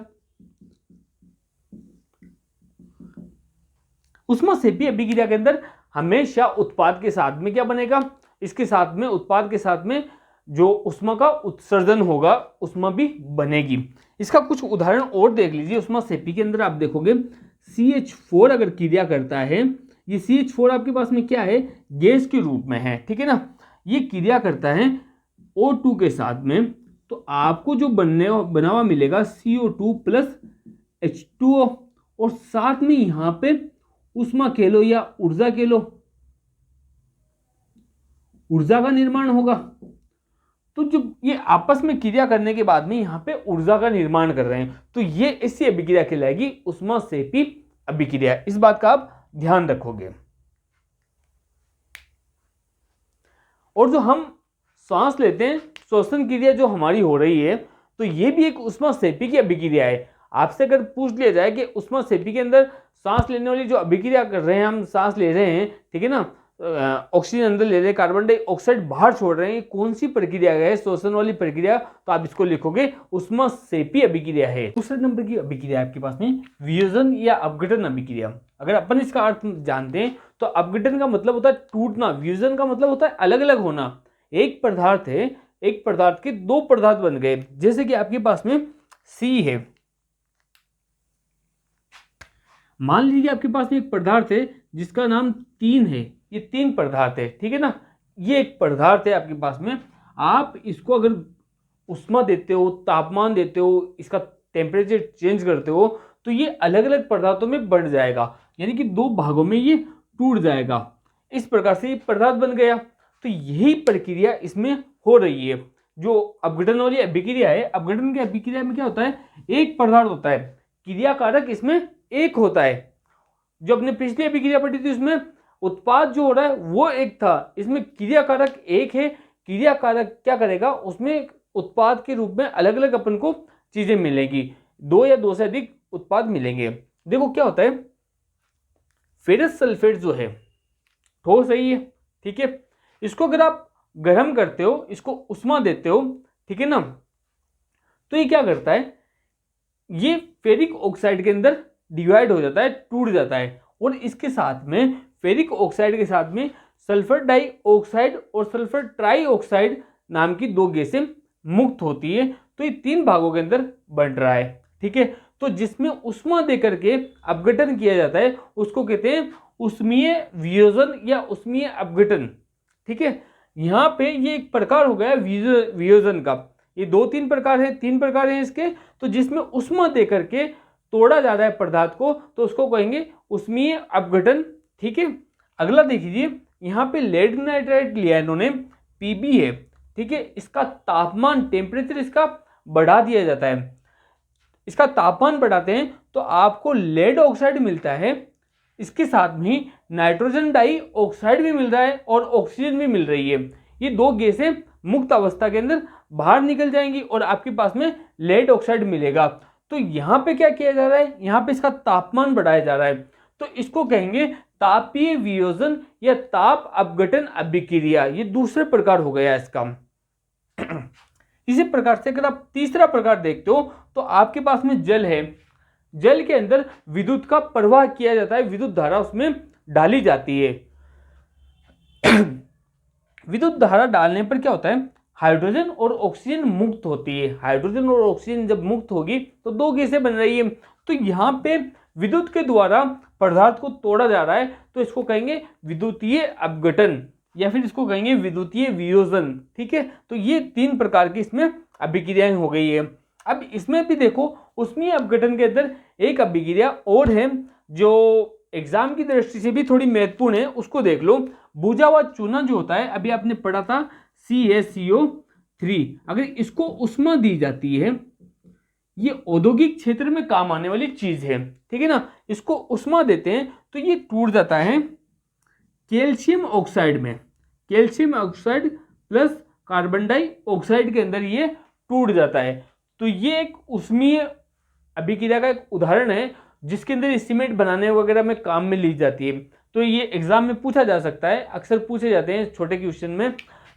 उष्मा सेपी अभिक्रिया के अंदर हमेशा उत्पाद के साथ में क्या बनेगा, इसके साथ में उत्पाद के साथ में जो उष्मा का उत्सर्जन होगा उष्मा भी बनेगी। इसका कुछ उदाहरण और देख लीजिए। उष्मा सेपी के अंदर आप देखोगे CH4 अगर क्रिया करता है, ये CH4 आपके पास में क्या है, गैस के रूप में है, ठीक है ना। ये क्रिया करता है O2 के साथ में, तो आपको जो बना हुआ मिलेगा CO2 प्लस H2O, और साथ में यहां पे उष्मा कह लो या ऊर्जा कह लो, ऊर्जा का निर्माण होगा। तो जो ये आपस में क्रिया करने के बाद में यहां पे ऊर्जा का निर्माण कर रहे हैं, तो ये ऐसी अभिक्रिया कहलाएगी उष्मा सेपी अभिक्रिया। इस बात का आप ध्यान रखोगे। और जो हम सांस लेते हैं, श्वसन क्रिया जो हमारी हो रही है, तो ये भी एक उष्मा सेपी की अभिक्रिया है। आपसे अगर पूछ लिया जाए कि उष्मा सेपी के अंदर सांस लेने वाली जो अभिक्रिया कर रहे हैं, हम सांस ले रहे हैं, ठीक है ना, ऑक्सीजन अंदर ले रहे हैं, कार्बन डाइऑक्साइड बाहर छोड़ रहे हैं, कौन सी प्रक्रिया है, श्वसन वाली प्रक्रिया, तो आप इसको लिखोगे उष्मा सेपी अभिक्रिया है। दूसरे नंबर की अभिक्रिया आपके पास में वियोजन या अपघटन अभिक्रिया। अगर अपन इसका अर्थ जानते हैं तो अपघटन का मतलब होता है टूटना, वियोजन का मतलब होता है अलग अलग होना। एक पदार्थ है, एक पदार्थ के दो पदार्थ बन गए, जैसे कि आपके पास में C है, मान लीजिए आपके पास में एक पदार्थ है जिसका नाम 3 है, ये 3 पदार्थ है, ठीक है ना। ये एक पदार्थ है आपके पास में, आप इसको अगर उष्मा देते हो, तापमान देते हो, इसका टेम्परेचर चेंज करते हो, तो ये अलग अलग पदार्थों में बढ़ जाएगा, यानी कि 2 भागों में ये टूट जाएगा। इस प्रकार से ये पदार्थ बन गया। तो यही प्रक्रिया इसमें हो रही है जो अपघटन वाली अभिक्रिया है। अपघटन की अभिक्रिया में क्या होता है, एक पदार्थ होता है, क्रियाकारक इसमें एक होता है। जो अपने पिछली अभिक्रिया पढ़ी थी उसमें उत्पाद जो हो रहा है वो एक था, इसमें क्रियाकारक एक है। क्रियाकारक क्या करेगा, उसमें उत्पाद के रूप में अलग अलग अपन को चीजें मिलेंगी, 2 या 2 से अधिक उत्पाद मिलेंगे। देखो क्या होता है, फेरस सल्फेट जो है ठोस है ये, ठीक है। इसको अगर आप गर्म करते हो, इसको उष्मा देते हो, ठीक है ना, तो ये क्या करता है, ये फेरिक ऑक्साइड के अंदर डिवाइड हो जाता है, टूट जाता है। और इसके साथ में फेरिक ऑक्साइड के साथ में सल्फर डाइऑक्साइड और सल्फर ट्राइऑक्साइड नाम की 2 गैसें मुक्त होती है। तो ये 3 भागों के अंदर बन रहा है, ठीक है। तो जिसमें उष्मा देकर के अपघटन किया जाता है उसको कहते हैं उष्मीय वियोजन या उष्मीय अपघटन, ठीक है। यहाँ पे ये एक प्रकार हो गया वियोजन का। ये 2-3 प्रकार है, 3 प्रकार है इसके। तो जिसमें उष्मा देकर के तोड़ा जा रहा है पदार्थ को, तो उसको कहेंगे उष्मीय अपघटन, ठीक है। अगला देखिए, यहाँ पे लेड नाइट्राइड लिया है इन्होंने, Pb है, ठीक है। इसका तापमान, टेम्परेचर इसका बढ़ा दिया जाता है। इसका तापमान बढ़ाते हैं तो आपको लेड ऑक्साइड मिलता है, इसके साथ में ही नाइट्रोजन डाइऑक्साइड भी मिल रहा है और ऑक्सीजन भी मिल रही है। ये 2 गैसें मुक्त अवस्था के अंदर बाहर निकल जाएंगी और आपके पास में लेड ऑक्साइड मिलेगा। तो यहाँ पे क्या किया जा रहा है, यहाँ पे इसका तापमान बढ़ाया जा रहा है, तो इसको कहेंगे तापीय वियोजन या ताप अपघटन अभिक्रिया। ये दूसरे प्रकार हो गया इसका। इसी प्रकार से अगर आप तीसरा प्रकार देखते हो तो आपके पास में जल है, जल के अंदर विद्युत का प्रवाह किया जाता है, विद्युत धारा उसमें डाली जाती है। विद्युत धारा डालने पर क्या होता है, हाइड्रोजन और ऑक्सीजन मुक्त होती है। हाइड्रोजन और ऑक्सीजन जब मुक्त होगी तो 2 गैसें बन रही है। तो यहाँ पे विद्युत के द्वारा पदार्थ को तोड़ा जा रहा है, तो इसको कहेंगे विद्युतीय अपघटन या फिर इसको कहेंगे विद्युतीय वियोजन, ठीक है। तो ये 3 प्रकार की इसमें अभिक्रियाएं हो गई है। अब इसमें भी देखो उष्मीय अपघटन के अंदर एक अभिक्रिया और है जो एग्जाम की दृष्टि से भी थोड़ी महत्वपूर्ण है, उसको देख लो। बुझा हुआ चूना जो होता है, अभी आपने पढ़ा था CaCO3, अगर इसको उष्मा दी जाती है, ये औद्योगिक क्षेत्र में काम आने वाली चीज है, ठीक है ना। इसको उष्मा देते हैं तो ये टूट जाता है कैल्शियम ऑक्साइड में, calcium oxide plus carbon dioxide के अंदर ये टूट जाता है। तो ये एक उष्मीय अभिक्रिया का एक उदाहरण है जिसके अंदर सीमेंट बनाने वगैरह में काम में ली जाती है। तो ये एग्जाम में पूछा जा सकता है, अक्सर पूछे जाते हैं छोटे क्वेश्चन में।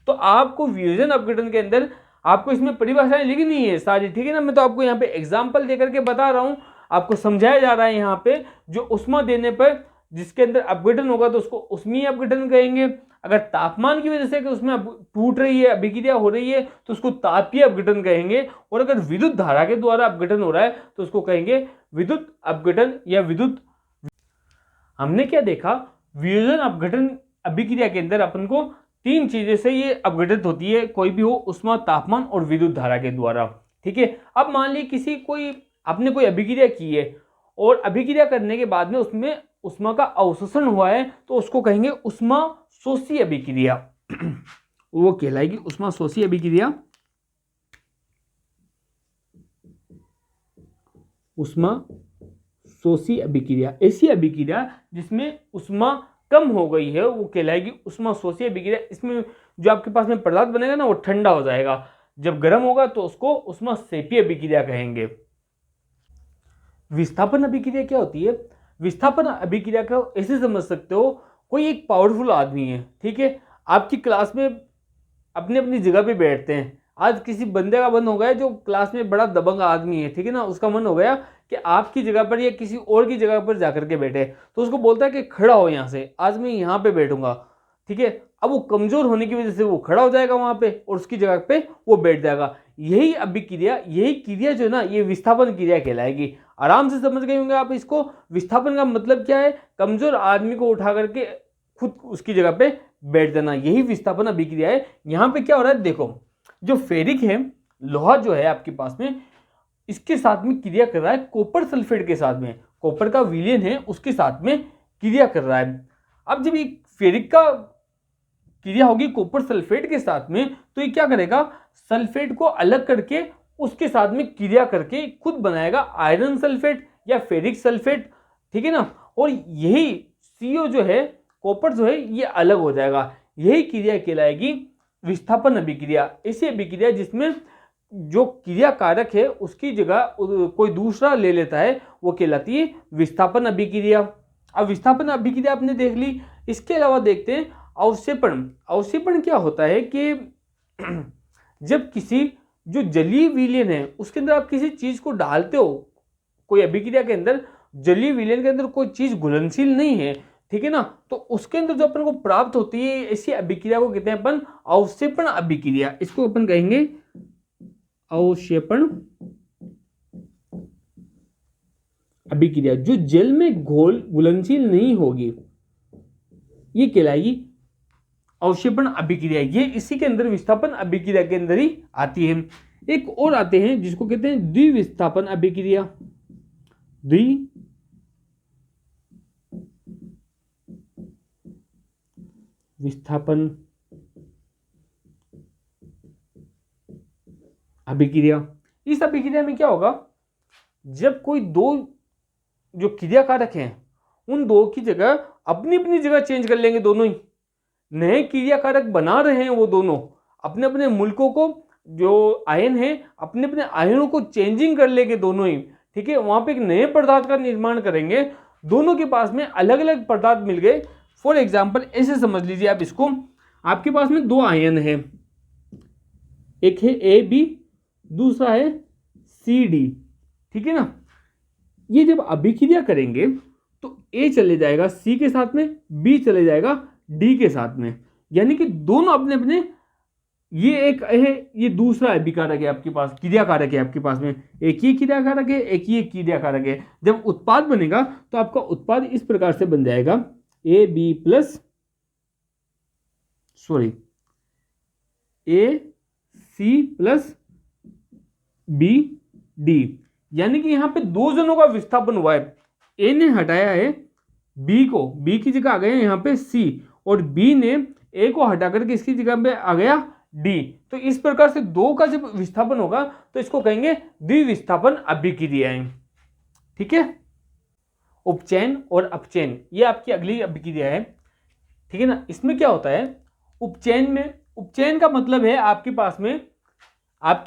तो आपको वियोजन अपघटन के अंदर आपको इसमें परिभाषाएं लिखनी है सारी, ठीक है ना। मैं तो आपको यहाँ पे एग्जाम्पल देकर के बता रहा हूँ, आपको समझाया जा रहा है यहाँ पे। जो उष्मा देने पर जिसके अंदर अपघटन होगा तो उसको उष्मीय अपघटन कहेंगे। अगर तापमान की वजह से कि उसमें टूट रही है, अभिक्रिया हो रही है, तो उसको तापीय अपघटन कहेंगे। और अगर विद्युत धारा के द्वारा अपघटन हो रहा है तो उसको कहेंगे विद्युत अपघटन या विद्युत। हमने क्या देखा, वियोजन अपघटन अभिक्रिया के अंदर अपन को 3 चीजें से ये अपघटित होती है, कोई भी हो, उष्मा, तापमान और विद्युत धारा के द्वारा, ठीक है। अब मान लीजिए आपने कोई अभिक्रिया की है और अभिक्रिया करने के बाद में उसमें उष्मा का अवशोषण हुआ है, तो उसको कहेंगे उष्मा शोषी अभिक्रिया। वो कहलाएगी उष्मा शोषी अभिक्रिया। उष्मा शोषी अभिक्रिया, ऐसी अभिक्रिया जिसमें उष्मा कम हो गई है वो कहलाएगी उष्मा शोषी अभिक्रिया। इसमें जो आपके पास में पदार्थ बनेगा ना वो ठंडा हो जाएगा, जब गर्म होगा तो उसको उष्मा सेपी अभिक्रिया कहेंगे। विस्थापन अभिक्रिया क्या होती है? विस्थापन अभिक्रिया को ऐसे समझ सकते हो, कोई एक पावरफुल आदमी है, ठीक है, आपकी क्लास में अपनी अपनी जगह पे बैठते हैं। आज किसी बंदे का मन हो गया जो क्लास में बड़ा दबंग आदमी है, ठीक है ना, उसका मन हो गया कि आपकी जगह पर या किसी और की जगह पर जाकर के बैठे, तो उसको बोलता है कि खड़ा हो यहाँ से, आज मैं यहाँ पे बैठूंगा, ठीक है। अब वो कमजोर होने की वजह से वो खड़ा हो जाएगा वहां पे और उसकी जगह पे वो बैठ जाएगा। यही अभिक्रिया, यही क्रिया जो है ना, ये विस्थापन क्रिया कहलाएगी। आराम से समझ गए होंगे आप इसको। विस्थापन का मतलब क्या है? कमजोर आदमी को उठा करके खुद उसकी जगह पे बैठ जाना, यही विस्थापन अभिक्रिया है। यहाँ पे क्या हो रहा है, देखो, जो फेरिक है, लोहा जो है आपके पास में, इसके साथ में क्रिया कर रहा है कॉपर सल्फेट के साथ में, कॉपर का विलयन है उसके साथ में क्रिया कर रहा है। अब जब ये फेरिक का क्रिया होगी कॉपर सल्फेट के साथ में, तो ये क्या करेगा, सल्फेट को अलग करके उसके साथ में क्रिया करके खुद बनाएगा आयरन सल्फेट या फेरिक सल्फेट, ठीक है ना। और यही CO जो है, कॉपर जो है, ये अलग हो जाएगा। यही क्रिया कहलाएगी विस्थापन अभिक्रिया। ऐसी अभिक्रिया जिसमें जो क्रिया कारक है उसकी जगह कोई दूसरा ले लेता है, वो कहलाती है विस्थापन अभिक्रिया। अब विस्थापन अभिक्रिया आपने देख ली। इसके अलावा देखते हैं अवक्षेपण। अवक्षेपण क्या होता है कि जब किसी जो जलीय विलयन है उसके अंदर आप किसी चीज को डालते हो, कोई अभिक्रिया के अंदर जलीय विलयन के अंदर कोई चीज घुलनशील नहीं है, ठीक है ना, तो उसके अंदर जो अपन को प्राप्त होती है ऐसी अभिक्रिया को कहते हैं अपन अवक्षेपण अभिक्रिया। इसको अपन कहेंगे अवक्षेपण अभिक्रिया। जो जल में घुलनशील नहीं होगी ये कहलाएगी अवक्षेपण अभिक्रिया। ये इसी के अंदर विस्थापन अभिक्रिया के अंदर ही आती है। एक और आते हैं जिसको कहते हैं द्विविस्थापन अभिक्रिया। द्विविस्थापन अभिक्रिया। इस अभिक्रिया में क्या होगा, जब कोई दो जो क्रिया कारक हैं उन दो की जगह अपनी अपनी जगह चेंज कर लेंगे, दोनों ही नए क्रिया कारक बना रहे हैं, वो दोनों अपने अपने मुल्कों को, जो आयन है अपने अपने आयनों को चेंजिंग कर लेंगे दोनों ही, ठीक है। वहां पे एक नए पदार्थ का निर्माण करेंगे, दोनों के पास में अलग अलग पदार्थ मिल गए। फॉर एग्जाम्पल ऐसे समझ लीजिए आप इसको, आपके पास में 2 आयन है, एक है AB, दूसरा है CD, ठीक है ना। ये जब अभिक्रिया करेंगे तो A चले जाएगा C के साथ में, B चले जाएगा D के साथ में, यानी कि दोनों अपने अपने, ये एक है, ये दूसरा अभिकारक है आपके पास, क्रिया कारक है आपके पास में, एक ही क्रिया कारक है, एक ही क्रिया कारक है। जब उत्पाद बनेगा तो आपका उत्पाद इस प्रकार से बन जाएगा AC प्लस BD, यानी कि यहां पे 2 जनों का विस्थापन हुआ है। A ने हटाया है B को, B की जगह आ गया यहाँ पे C, और B ने A को हटा करके इसकी जगह पे आ गया D। तो इस प्रकार से 2 का जब विस्थापन होगा तो इसको कहेंगे द्विविस्थापन अभिक्रियाएं, ठीक है। उपचयन और अपचयन, ये आपकी अगली अभिक्रिया है, ठीक है ना। इसमें क्या होता है, उपचयन में, उपचयन का मतलब है आपके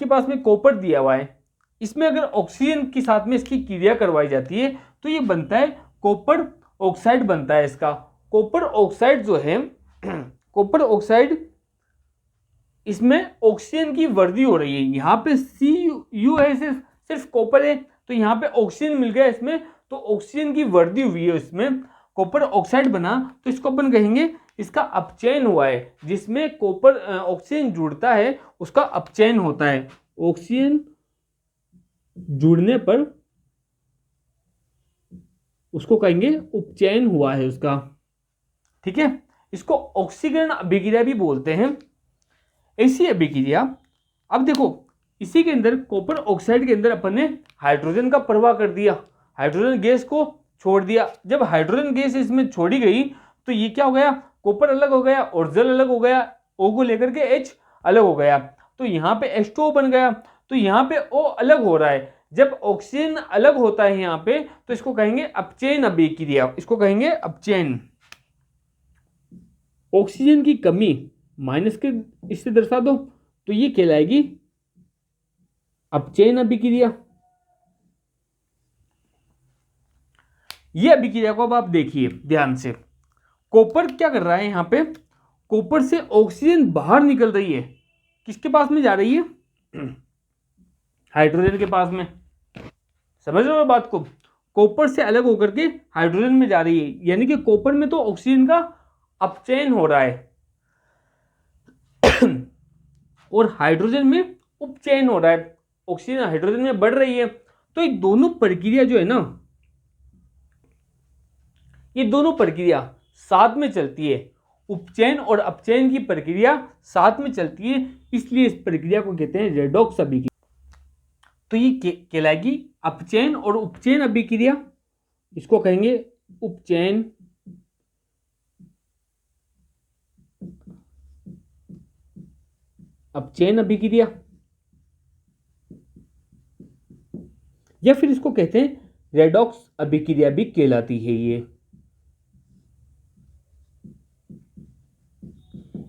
पास में कॉपर दिया हुआ है, इसमें अगर ऑक्सीजन के साथ में इसकी क्रिया करवाई जाती है तो ये बनता है कॉपर ऑक्साइड बनता है इसका, कॉपर ऑक्साइड जो है कॉपर ऑक्साइड, इसमें ऑक्सीजन की वृद्धि हो रही है। यहाँ पे Cu है, सिर्फ कॉपर है, तो यहाँ पे ऑक्सीजन मिल गया इसमें, तो ऑक्सीजन की वृद्धि हुई है इसमें, कॉपर ऑक्साइड बना, तो इसको अपन कहेंगे इसका अपचयन हुआ है। जिसमें कॉपर ऑक्सीजन जुड़ता है उसका अपचयन होता है। ऑक्सीजन जुड़ने पर उसको कहेंगे उपचयन हुआ है उसका, ठीक है। इसको ऑक्सीकरण अभिक्रिया भी बोलते हैं। ऐसी अभिक्रिया, अब देखो इसी के अंदर कॉपर ऑक्साइड के अंदर अपन ने हाइड्रोजन का प्रवाह कर दिया, हाइड्रोजन गैस को छोड़ दिया। जब हाइड्रोजन गैस इसमें छोड़ी गई तो ये क्या हो गया, कॉपर अलग हो गया और जल अलग हो गया, O को लेकर के H अलग हो गया, तो यहाँ पे H2O बन गया। तो यहाँ पे O अलग हो रहा है, जब ऑक्सीजन अलग होता है यहाँ पे तो इसको कहेंगे अपचयन अभिक्रिया, इसको कहेंगे अपचयन। ऑक्सीजन की कमी माइनस के इससे दर्शा दो तो ये कहलाएगी अपचयन अभिक्रिया। ये अभिक्रिया को अब आप देखिए ध्यान से, कॉपर क्या कर रहा है यहाँ पे, कॉपर से ऑक्सीजन बाहर निकल रही है, किसके पास में जा रही है, हाइड्रोजन के पास में। समझ रहे हो बात को, कॉपर से अलग होकर के हाइड्रोजन में जा रही है, यानी कि कॉपर में तो ऑक्सीजन का अपचयन हो रहा है और हाइड्रोजन में उपचयन हो रहा है, ऑक्सीजन हाइड्रोजन में बढ़ रही है। तो ये दोनों प्रक्रिया जो है ना, ये दोनों प्रक्रिया साथ में चलती है, उपचयन और अपचयन की प्रक्रिया साथ में चलती है, इसलिए इस प्रक्रिया को कहते हैं रेडॉक्स अभिक्रिया। तो ये कहलाएगी अपचयन और उपचयन अभिक्रिया, इसको कहेंगे उपचयन अपचयन अभिक्रिया, या फिर इसको कहते हैं रेडॉक्स अभिक्रिया भी कहलाती है। ये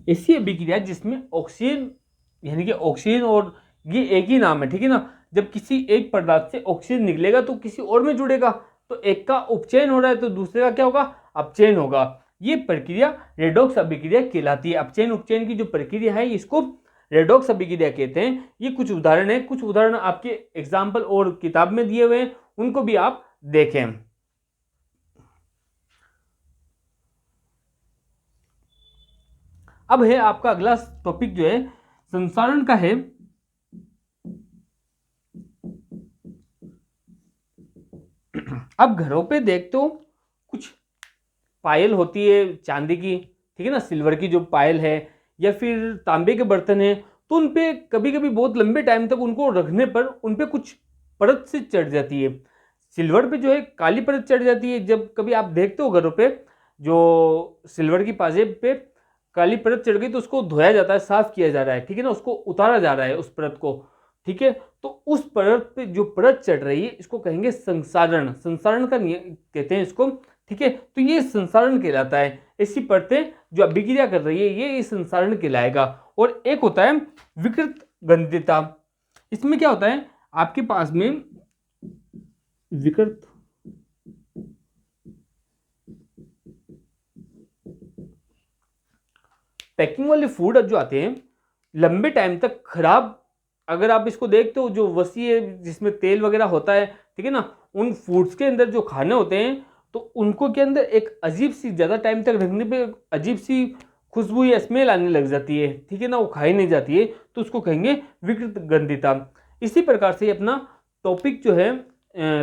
ऐसी अभिक्रिया जिसमें ऑक्सीजन, यानी कि ऑक्सीजन और ये एक ही नाम है, ठीक है ना। जब किसी एक पदार्थ से ऑक्सीजन निकलेगा तो किसी और में जुड़ेगा, तो एक का उपचयन हो रहा है तो दूसरे का क्या होगा, अपचयन होगा। ये प्रक्रिया रेडॉक्स अभिक्रिया कहलाती है। अपचयन उपचयन की जो प्रक्रिया है इसको रेडॉक्स अभिक्रिया कहते हैं। ये कुछ उदाहरण है, कुछ उदाहरण आपके एग्जाम्पल और किताब में दिए हुए हैं, उनको भी आप देखें। अब है आपका अगला टॉपिक जो है संसारण का है। अब घरों पे देखते हो कुछ पायल होती है चांदी की, ठीक है ना, सिल्वर की जो पायल है या फिर तांबे के बर्तन है, तो उन पे कभी कभी बहुत लंबे टाइम तक उनको रखने पर उन पे कुछ परत से चढ़ जाती है। सिल्वर पे जो है काली परत चढ़ जाती है। जब कभी आप देखते हो घरों पे जो सिल्वर की पाजेब पे काली परत चढ़ गई तो उसको धोया जाता है, साफ किया जा रहा है, ठीक है ना, उसको उतारा जा रहा है उस परत को, ठीक है। तो उस परत पे जो परत चढ़ रही है इसको कहेंगे संसारण, संसारण का कहते हैं इसको, ठीक है। तो ये संसारण कहलाता है। ऐसी परतें जो अभिक्रिया कर रही है ये संसारण कहलाएगा। और एक होता है विकृत गंधिता। इसमें क्या होता है, आपके पास में विकृत पैकिंग वाले फूड जो आते हैं लंबे टाइम तक खराब, अगर आप इसको देखते हो जो वसी है जिसमें तेल वगैरह होता है, ठीक है ना, उन फूड्स के अंदर जो खाने होते हैं तो उनको के अंदर एक अजीब सी ज़्यादा टाइम तक रखने पे अजीब सी खुशबू या स्मेल आने लग जाती है, ठीक है ना, वो खाई नहीं जाती है, तो उसको कहेंगे विकृत गंधिता। इसी प्रकार से अपना टॉपिक जो है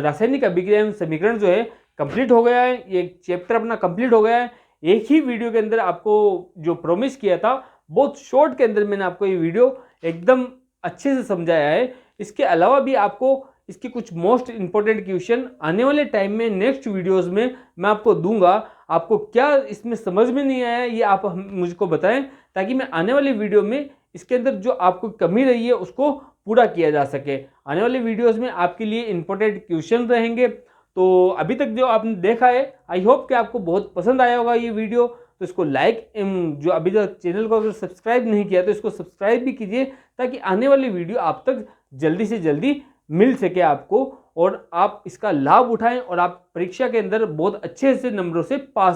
रासायनिक अभिक्रिया एवं समीकरण जो है कंप्लीट हो गया है। ये चैप्टर अपना कंप्लीट हो गया है। एक ही वीडियो के अंदर आपको जो प्रॉमिस किया था बहुत शॉर्ट के अंदर मैंने आपको ये वीडियो एकदम अच्छे से समझाया है। इसके अलावा भी आपको इसके कुछ मोस्ट इंपॉर्टेंट क्वेश्चन आने वाले टाइम में नेक्स्ट वीडियोस में मैं आपको दूंगा। आपको क्या इसमें समझ में नहीं आया ये आप मुझको बताएं, ताकि मैं आने वाले वीडियो में इसके अंदर जो आपको कमी रही है उसको पूरा किया जा सके। आने वाले वीडियोस में आपके लिए इंपॉर्टेंट क्वेश्चन रहेंगे। तो अभी तक जो आपने देखा है आई होप कि आपको बहुत पसंद आया होगा ये वीडियो। तो इसको लाइक, जो अभी तक चैनल को अगर सब्सक्राइब नहीं किया तो इसको सब्सक्राइब भी कीजिए, ताकि आने वाली वीडियो आप तक जल्दी से जल्दी मिल सके आपको और आप इसका लाभ उठाएं और आप परीक्षा के अंदर बहुत अच्छे से नंबरों से पास